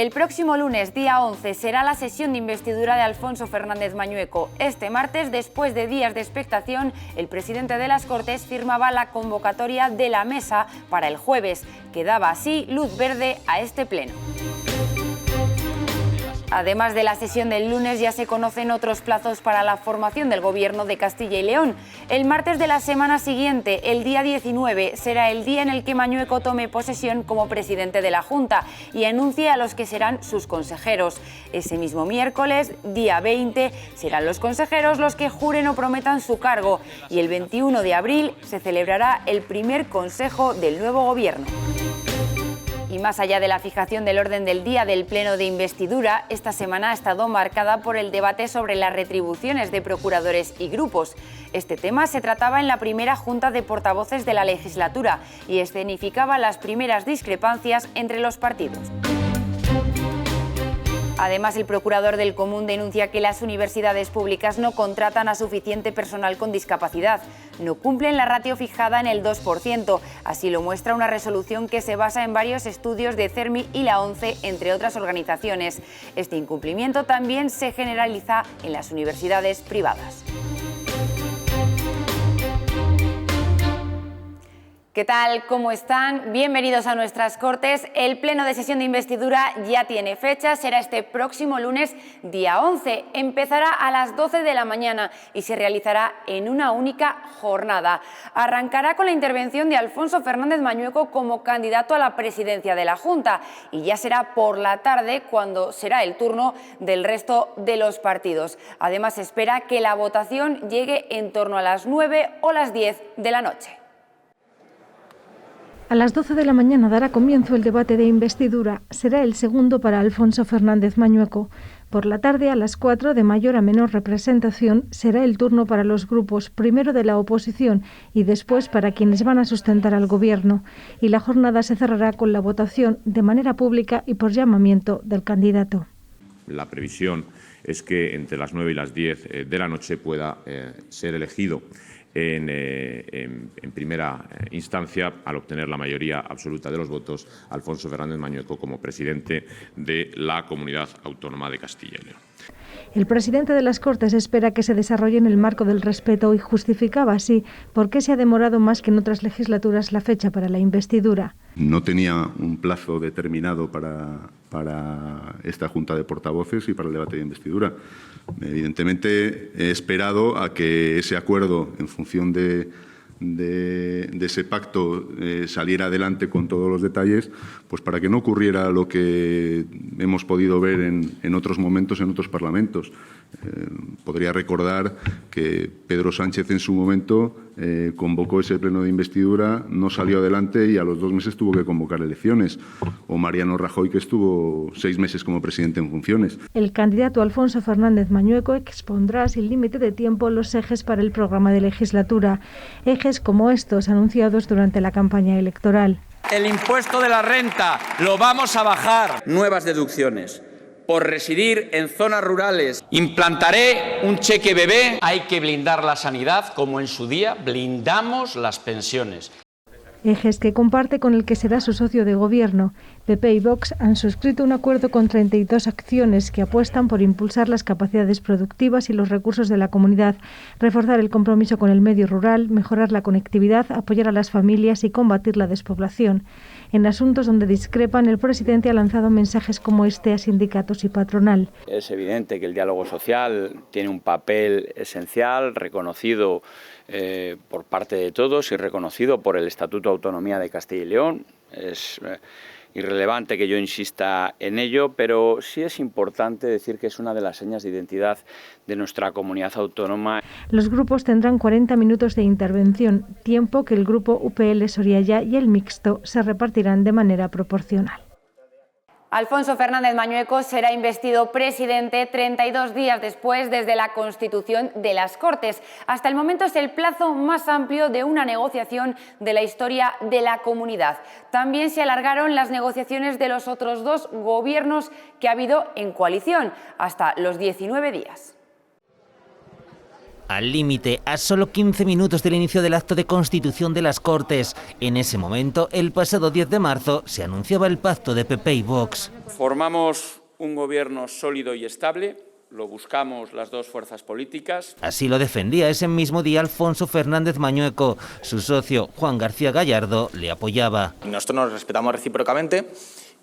El próximo lunes, día 11, será la sesión de investidura de Alfonso Fernández Mañueco. Este martes, después de días de expectación, el presidente de las Cortes firmaba la convocatoria de la mesa para el jueves, que daba así luz verde a este pleno. Además de la sesión del lunes, ya se conocen otros plazos para la formación del Gobierno de Castilla y León. El martes de la semana siguiente, el día 19, será el día en el que Mañueco tome posesión como presidente de la Junta y anuncie a los que serán sus consejeros. Ese mismo miércoles, día 20, serán los consejeros los que juren o prometan su cargo y el 21 de abril se celebrará el primer consejo del nuevo Gobierno. Y más allá de la fijación del orden del día del pleno de investidura, esta semana ha estado marcada por el debate sobre las retribuciones de procuradores y grupos. Este tema se trataba en la primera junta de portavoces de la legislatura y escenificaba las primeras discrepancias entre los partidos. Además, el procurador del Común denuncia que las universidades públicas no contratan a suficiente personal con discapacidad, no cumplen la ratio fijada en el 2%, así lo muestra una resolución que se basa en varios estudios de CERMI y la ONCE, entre otras organizaciones. Este incumplimiento también se generaliza en las universidades privadas. ¿Qué tal? ¿Cómo están? Bienvenidos a nuestras Cortes. El pleno de sesión de investidura ya tiene fecha, será este próximo lunes, día 11. Empezará a las 12 de la mañana y se realizará en una única jornada. Arrancará con la intervención de Alfonso Fernández Mañueco como candidato a la presidencia de la Junta y ya será por la tarde cuando será el turno del resto de los partidos. Además, se espera que la votación llegue en torno a las 9 o las 10 de la noche. A las 12 de la mañana dará comienzo el debate de investidura. Será el segundo para Alfonso Fernández Mañueco. Por la tarde, a las 4, de mayor a menor representación, será el turno para los grupos, primero de la oposición y después para quienes van a sustentar al Gobierno. Y la jornada se cerrará con la votación de manera pública y por llamamiento del candidato. La previsión es que entre las 9 y las 10 de la noche pueda ser elegido en primera instancia, al obtener la mayoría absoluta de los votos, Alfonso Fernández Mañueco como presidente de la Comunidad Autónoma de Castilla y León. El presidente de las Cortes espera que se desarrolle en el marco del respeto y justificaba así por qué se ha demorado más que en otras legislaturas la fecha para la investidura. No tenía un plazo determinado para esta Junta de Portavoces y para el debate de investidura. Evidentemente, he esperado a que ese acuerdo, en función de ese pacto, saliera adelante con todos los detalles, pues para que no ocurriera lo que hemos podido ver en otros momentos, en otros parlamentos. Podría recordar que Pedro Sánchez en su momento convocó ese pleno de investidura, no salió adelante y a los 2 meses tuvo que convocar elecciones. O Mariano Rajoy, que estuvo 6 meses como presidente en funciones. El candidato Alfonso Fernández Mañueco expondrá sin límite de tiempo los ejes para el programa de legislatura. Ejes como estos anunciados durante la campaña electoral. El impuesto de la renta lo vamos a bajar. Nuevas deducciones por residir en zonas rurales. Implantaré un cheque bebé. Hay que blindar la sanidad, como en su día blindamos las pensiones. Ejes que comparte con el que será su socio de gobierno. PP y Vox han suscrito un acuerdo con 32 acciones que apuestan por impulsar las capacidades productivas y los recursos de la comunidad, reforzar el compromiso con el medio rural, mejorar la conectividad, apoyar a las familias y combatir la despoblación. En asuntos donde discrepan, el presidente ha lanzado mensajes como este a sindicatos y patronal. Es evidente que el diálogo social tiene un papel esencial, reconocido por parte de todos y reconocido por el Estatuto de Autonomía de Castilla y León. Es irrelevante que yo insista en ello, pero sí es importante decir que es una de las señas de identidad de nuestra comunidad autónoma. Los grupos tendrán 40 minutos de intervención, tiempo que el grupo UPL Soriaya y el mixto se repartirán de manera proporcional. Alfonso Fernández Mañueco será investido presidente 32 días después desde la constitución de las Cortes. Hasta el momento es el plazo más amplio de una negociación de la historia de la comunidad. También se alargaron las negociaciones de los otros 2 gobiernos que ha habido en coalición, hasta los 19 días. al límite, a solo 15 minutos del inicio del acto de constitución de las Cortes. En ese momento, el pasado 10 de marzo, se anunciaba el pacto de PP y Vox. Formamos un gobierno sólido y estable. Lo buscamos las dos fuerzas políticas. Así lo defendía ese mismo día Alfonso Fernández Mañueco. Su socio, Juan García Gallardo, le apoyaba. Nosotros nos respetamos recíprocamente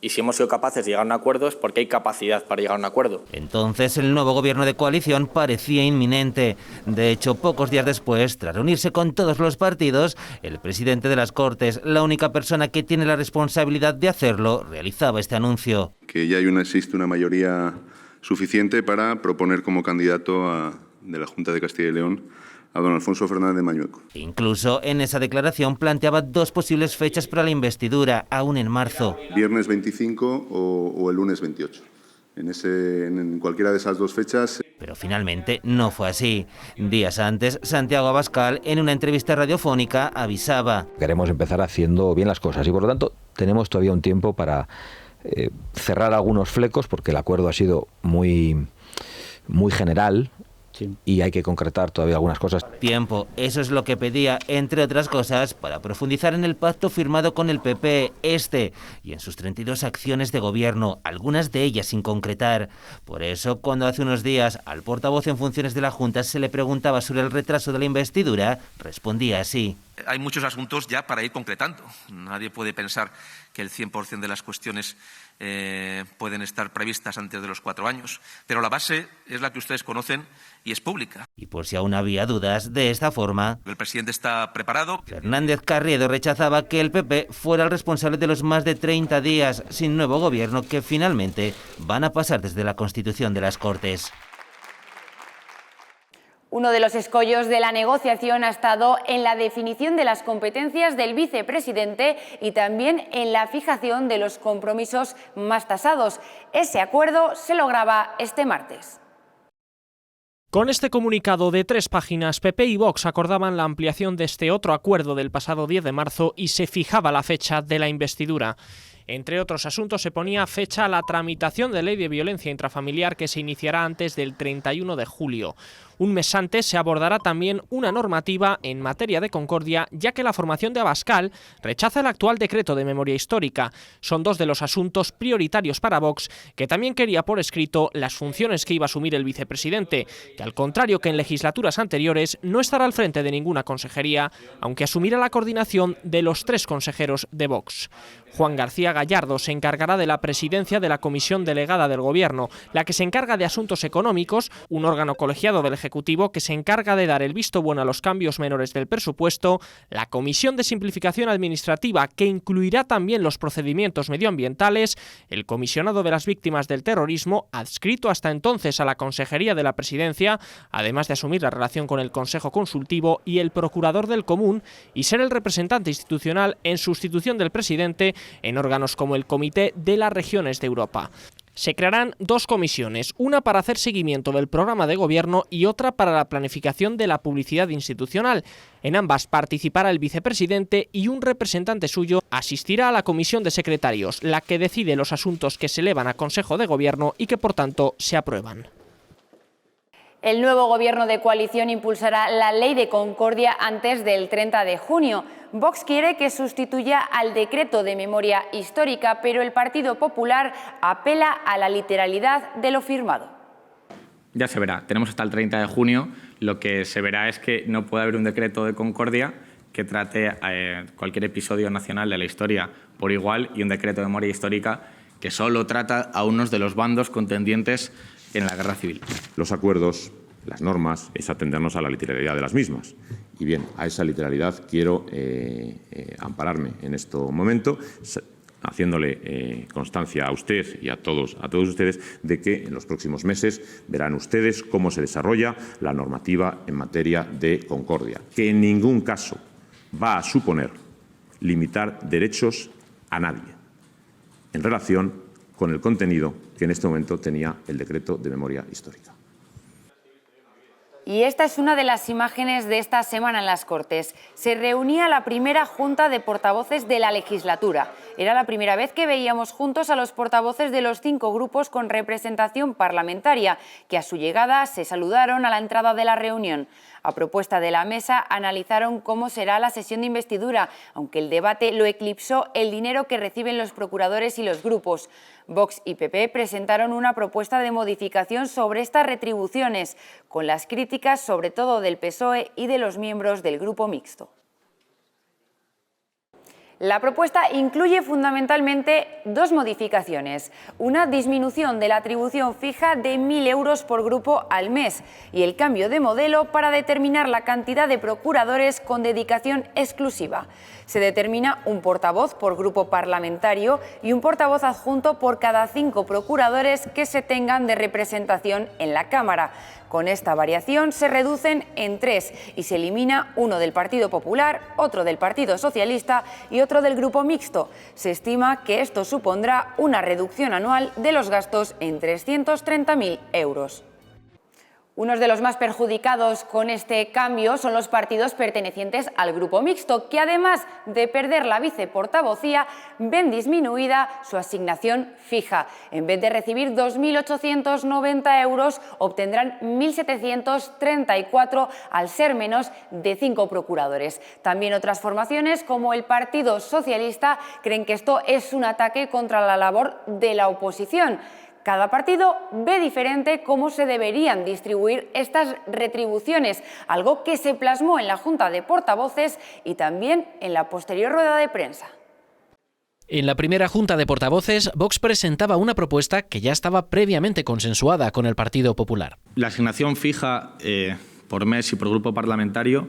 y si hemos sido capaces de llegar a un acuerdo es porque hay capacidad para llegar a un acuerdo. Entonces el nuevo gobierno de coalición parecía inminente. De hecho, pocos días después, tras reunirse con todos los partidos, el presidente de las Cortes, la única persona que tiene la responsabilidad de hacerlo, realizaba este anuncio. Que ya existe una mayoría suficiente para proponer como candidato de la Junta de Castilla y León a don Alfonso Fernández Mañueco. Incluso en esa declaración planteaba dos posibles fechas para la investidura, aún en marzo. Viernes 25 o el lunes 28. En cualquiera de esas dos fechas. Pero finalmente no fue así. Días antes, Santiago Abascal, en una entrevista radiofónica, avisaba. Queremos empezar haciendo bien las cosas y por lo tanto tenemos todavía un tiempo para cerrar algunos flecos porque el acuerdo ha sido muy general. Sí. Y hay que concretar todavía algunas cosas. Tiempo, eso es lo que pedía, entre otras cosas, para profundizar en el pacto firmado con el PP, y en sus 32 acciones de gobierno, algunas de ellas sin concretar. Por eso, cuando hace unos días al portavoz en funciones de la Junta se le preguntaba sobre el retraso de la investidura, respondía así. Hay muchos asuntos ya para ir concretando. Nadie puede pensar que el 100% de las cuestiones pueden estar previstas antes de los 4 años. Pero la base es la que ustedes conocen y es pública. Y por si aún había dudas, de esta forma, el presidente está preparado. Fernández Carriedo rechazaba que el PP fuera el responsable de los más de 30 días sin nuevo gobierno que finalmente van a pasar desde la Constitución de las Cortes. Uno de los escollos de la negociación ha estado en la definición de las competencias del vicepresidente y también en la fijación de los compromisos más tasados. Ese acuerdo se lograba este martes. Con este comunicado de 3 páginas, PP y Vox acordaban la ampliación de este otro acuerdo del pasado 10 de marzo y se fijaba la fecha de la investidura. Entre otros asuntos, se ponía fecha a la tramitación de ley de violencia intrafamiliar que se iniciará antes del 31 de julio. Un mes antes se abordará también una normativa en materia de concordia, ya que la formación de Abascal rechaza el actual decreto de memoria histórica. Son dos de los asuntos prioritarios para Vox, que también quería por escrito las funciones que iba a asumir el vicepresidente, que al contrario que en legislaturas anteriores no estará al frente de ninguna consejería, aunque asumirá la coordinación de los 3 consejeros de Vox. Juan García Gallardo se encargará de la presidencia de la Comisión Delegada del Gobierno, la que se encarga de asuntos económicos, un órgano colegiado del Ejecutivo que se encarga de dar el visto bueno a los cambios menores del presupuesto, la Comisión de Simplificación Administrativa, que incluirá también los procedimientos medioambientales, el comisionado de las víctimas del terrorismo, adscrito hasta entonces a la Consejería de la Presidencia, además de asumir la relación con el Consejo Consultivo, y el Procurador del Común, y ser el representante institucional en sustitución del presidente en órganos como el Comité de las Regiones de Europa. Se crearán 2 comisiones, una para hacer seguimiento del programa de gobierno y otra para la planificación de la publicidad institucional. En ambas participará el vicepresidente y un representante suyo asistirá a la comisión de secretarios, la que decide los asuntos que se elevan a Consejo de Gobierno y que por tanto se aprueban. El nuevo gobierno de coalición impulsará la ley de concordia antes del 30 de junio. Vox quiere que sustituya al decreto de memoria histórica, pero el Partido Popular apela a la literalidad de lo firmado. Ya se verá, tenemos hasta el 30 de junio, lo que se verá es que no puede haber un decreto de concordia que trate cualquier episodio nacional de la historia por igual y un decreto de memoria histórica que solo trata a unos de los bandos contendientes en la guerra civil. Los acuerdos, las normas, es atendernos a la literalidad de las mismas. Y bien, a esa literalidad quiero ampararme en este momento, haciéndole constancia a usted y a todos ustedes de que en los próximos meses verán ustedes cómo se desarrolla la normativa en materia de concordia, que en ningún caso va a suponer limitar derechos a nadie en relación con el contenido que en este momento tenía el decreto de memoria histórica. Y esta es una de las imágenes de esta semana en las Cortes. Se reunía la primera Junta de Portavoces de la legislatura. Era la primera vez que veíamos juntos a los portavoces de los 5 grupos con representación parlamentaria, que a su llegada se saludaron a la entrada de la reunión. A propuesta de la mesa, analizaron cómo será la sesión de investidura, aunque el debate lo eclipsó el dinero que reciben los procuradores y los grupos. Vox y PP presentaron una propuesta de modificación sobre estas retribuciones, con las críticas sobre todo del PSOE y de los miembros del grupo mixto. La propuesta incluye fundamentalmente 2 modificaciones: una disminución de la atribución fija de 1.000 euros por grupo al mes y el cambio de modelo para determinar la cantidad de procuradores con dedicación exclusiva. Se determina un portavoz por grupo parlamentario y un portavoz adjunto por cada 5 procuradores que se tengan de representación en la Cámara. Con esta variación se reducen en 3 y se elimina uno del Partido Popular, otro del Partido Socialista y otro del Grupo Mixto. Se estima que esto supondrá una reducción anual de los gastos en 330.000 euros. Unos de los más perjudicados con este cambio son los partidos pertenecientes al Grupo Mixto, que además de perder la viceportavocía, ven disminuida su asignación fija. En vez de recibir 2.890 euros, obtendrán 1.734 al ser menos de 5 procuradores. También otras formaciones, como el Partido Socialista, creen que esto es un ataque contra la labor de la oposición. Cada partido ve diferente cómo se deberían distribuir estas retribuciones, algo que se plasmó en la Junta de Portavoces y también en la posterior rueda de prensa. En la primera Junta de Portavoces, Vox presentaba una propuesta que ya estaba previamente consensuada con el Partido Popular. La asignación fija por mes y por grupo parlamentario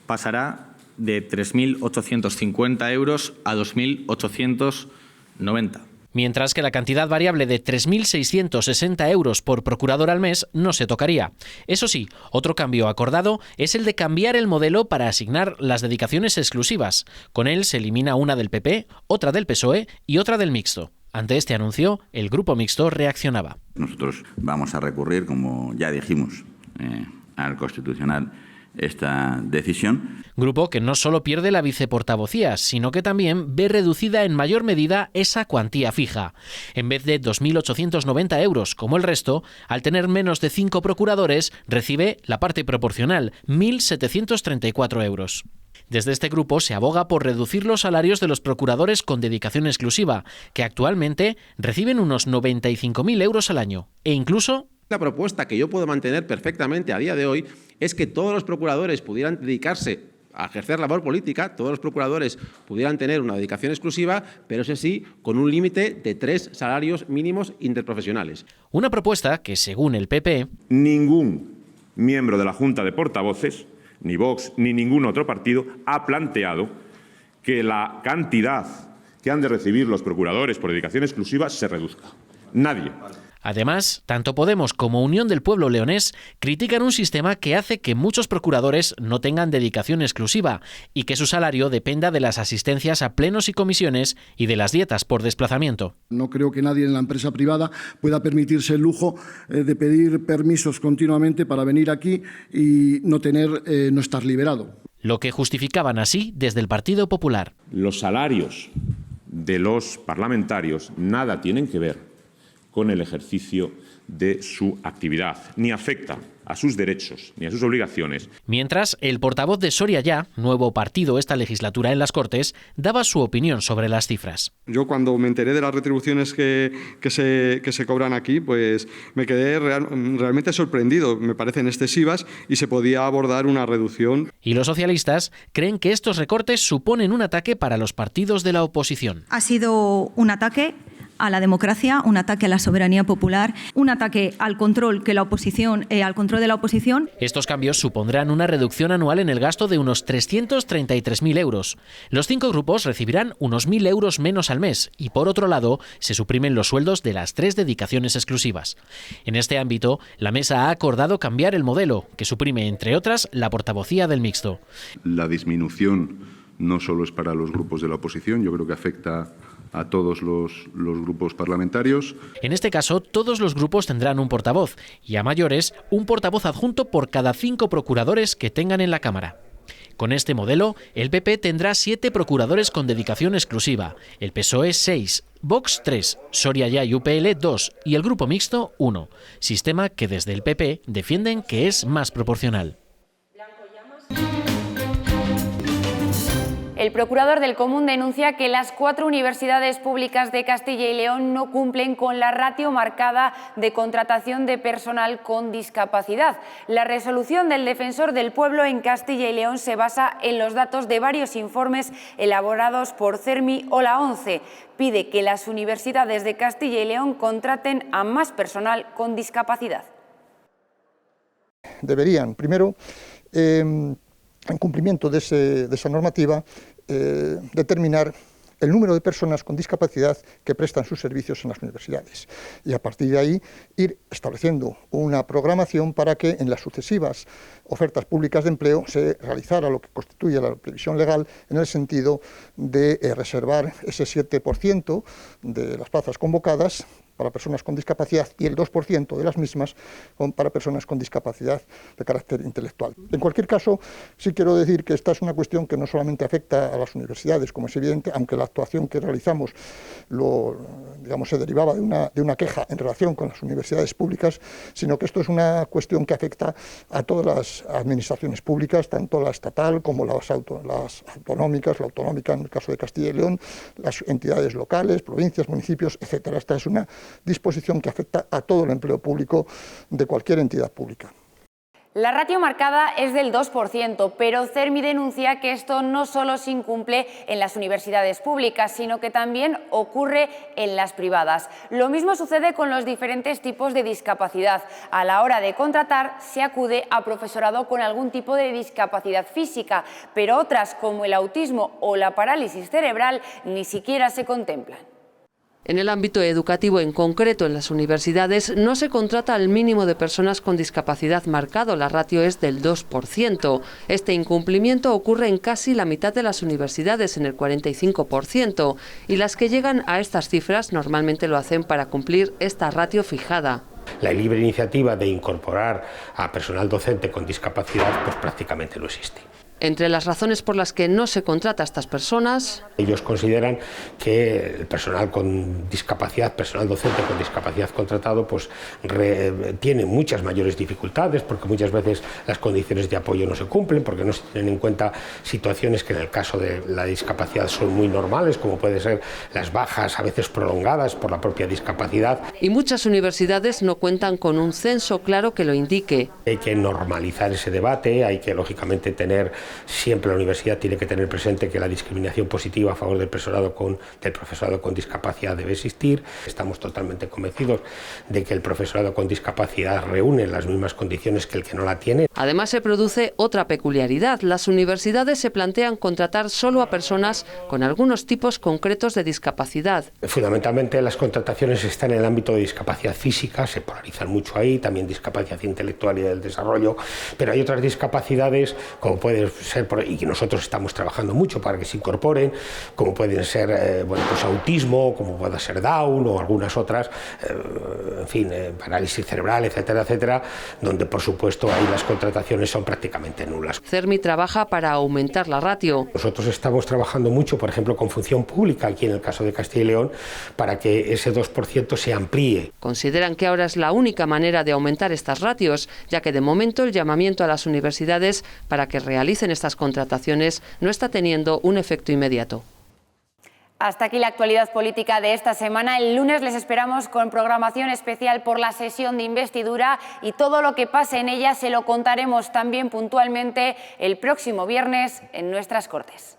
pasará de 3.850 euros a 2.890. Mientras que la cantidad variable de 3.660 euros por procurador al mes no se tocaría. Eso sí, otro cambio acordado es el de cambiar el modelo para asignar las dedicaciones exclusivas. Con él se elimina una del PP, otra del PSOE y otra del Mixto. Ante este anuncio, el Grupo Mixto reaccionaba. Nosotros vamos a recurrir, como ya dijimos, al Constitucional esta decisión. Grupo que no solo pierde la viceportavocía, sino que también ve reducida en mayor medida esa cuantía fija. En vez de 2.890 euros, como el resto, al tener menos de 5 procuradores, recibe la parte proporcional, 1.734 euros. Desde este grupo se aboga por reducir los salarios de los procuradores con dedicación exclusiva, que actualmente reciben unos 95.000 euros al año, e incluso... La propuesta que yo puedo mantener perfectamente a día de hoy es que todos los procuradores pudieran dedicarse a ejercer labor política, todos los procuradores pudieran tener una dedicación exclusiva, pero eso sí, con un límite de 3 salarios mínimos interprofesionales. Una propuesta que, según el PP... Ningún miembro de la Junta de Portavoces, ni Vox ni ningún otro partido, ha planteado que la cantidad que han de recibir los procuradores por dedicación exclusiva se reduzca. Nadie. Además, tanto Podemos como Unión del Pueblo Leonés critican un sistema que hace que muchos procuradores no tengan dedicación exclusiva y que su salario dependa de las asistencias a plenos y comisiones y de las dietas por desplazamiento. No creo que nadie en la empresa privada pueda permitirse el lujo de pedir permisos continuamente para venir aquí y no estar liberado. Lo que justificaban así desde el Partido Popular. Los salarios de los parlamentarios nada tienen que ver con el ejercicio de su actividad, ni afecta a sus derechos ni a sus obligaciones. Mientras, el portavoz de Soria Ya, nuevo partido esta legislatura en las Cortes, daba su opinión sobre las cifras. Yo cuando me enteré de las retribuciones que se cobran aquí, pues me quedé realmente sorprendido. Me parecen excesivas y se podía abordar una reducción. Y los socialistas creen que estos recortes suponen un ataque para los partidos de la oposición. Ha sido un ataque a la democracia, un ataque a la soberanía popular, un ataque al control de la oposición. Estos cambios supondrán una reducción anual en el gasto de unos 333.000 euros. Los 5 grupos recibirán unos 1.000 euros menos al mes y, por otro lado, se suprimen los sueldos de las 3 dedicaciones exclusivas. En este ámbito, la mesa ha acordado cambiar el modelo, que suprime, entre otras, la portavocía del Mixto. La disminución no solo es para los grupos de la oposición, yo creo que afecta a todos los grupos parlamentarios. En este caso, todos los grupos tendrán un portavoz y, a mayores, un portavoz adjunto por cada 5 procuradores que tengan en la Cámara. Con este modelo, el PP tendrá 7 procuradores con dedicación exclusiva, el PSOE 6, Vox 3, Soria Ya y UPL 2 y el Grupo Mixto 1, sistema que desde el PP defienden que es más proporcional. El procurador del Común denuncia que las 4 universidades públicas de Castilla y León no cumplen con la ratio marcada de contratación de personal con discapacidad. La resolución del Defensor del Pueblo en Castilla y León se basa en los datos de varios informes elaborados por CERMI o la ONCE. Pide que las universidades de Castilla y León contraten a más personal con discapacidad. Deberían, primero, en cumplimiento de esa normativa, determinar el número de personas con discapacidad que prestan sus servicios en las universidades y a partir de ahí ir estableciendo una programación para que en las sucesivas ofertas públicas de empleo se realizara lo que constituye la previsión legal en el sentido de reservar ese 7% de las plazas convocadas para personas con discapacidad y el 2% de las mismas para personas con discapacidad de carácter intelectual. En cualquier caso, sí quiero decir que esta es una cuestión que no solamente afecta a las universidades, como es evidente, aunque la actuación que realizamos se derivaba de una queja en relación con las universidades públicas, sino que esto es una cuestión que afecta a todas las administraciones públicas, tanto la estatal como las autonómicas, la autonómica en el caso de Castilla y León, las entidades locales, provincias, municipios, etcétera. Esta es una disposición que afecta a todo el empleo público de cualquier entidad pública. La ratio marcada es del 2%, pero CERMI denuncia que esto no solo se incumple en las universidades públicas, sino que también ocurre en las privadas. Lo mismo sucede con los diferentes tipos de discapacidad. A la hora de contratar se acude a profesorado con algún tipo de discapacidad física, pero otras como el autismo o la parálisis cerebral ni siquiera se contemplan. En el ámbito educativo, en concreto en las universidades, no se contrata al mínimo de personas con discapacidad marcado, la ratio es del 2%. Este incumplimiento ocurre en casi la mitad de las universidades, en el 45%, y las que llegan a estas cifras normalmente lo hacen para cumplir esta ratio fijada. La libre iniciativa de incorporar a personal docente con discapacidad pues prácticamente no existe. Entre las razones por las que no se contrata a estas personas, ellos consideran que el personal con discapacidad, personal docente con discapacidad contratado, pues tiene muchas mayores dificultades porque muchas veces las condiciones de apoyo no se cumplen, porque no se tienen en cuenta situaciones que en el caso de la discapacidad son muy normales, como pueden ser las bajas a veces prolongadas por la propia discapacidad. Y muchas universidades no cuentan con un censo claro que lo indique. Hay que normalizar ese debate, hay que lógicamente siempre la universidad tiene que tener presente que la discriminación positiva a favor del profesorado con discapacidad debe existir. Estamos totalmente convencidos de que el profesorado con discapacidad reúne las mismas condiciones que el que no la tiene. Además se produce otra peculiaridad. Las universidades se plantean contratar solo a personas con algunos tipos concretos de discapacidad. Fundamentalmente las contrataciones están en el ámbito de discapacidad física, se polarizan mucho ahí, también discapacidad intelectual y del desarrollo, pero hay otras discapacidades como pueden ser, y que nosotros estamos trabajando mucho para que se incorporen, como pueden ser autismo, como pueda ser Down o algunas otras, parálisis cerebral, etcétera, etcétera, donde por supuesto ahí las contrataciones son prácticamente nulas. CERMI trabaja para aumentar la ratio. Nosotros estamos trabajando mucho, por ejemplo, con función pública, aquí en el caso de Castilla y León, para que ese 2% se amplíe. Consideran que ahora es la única manera de aumentar estas ratios, ya que de momento el llamamiento a las universidades para que realicen estas contrataciones no está teniendo un efecto inmediato. Hasta aquí la actualidad política de esta semana. El lunes les esperamos con programación especial por la sesión de investidura y todo lo que pase en ella se lo contaremos también puntualmente el próximo viernes en nuestras Cortes.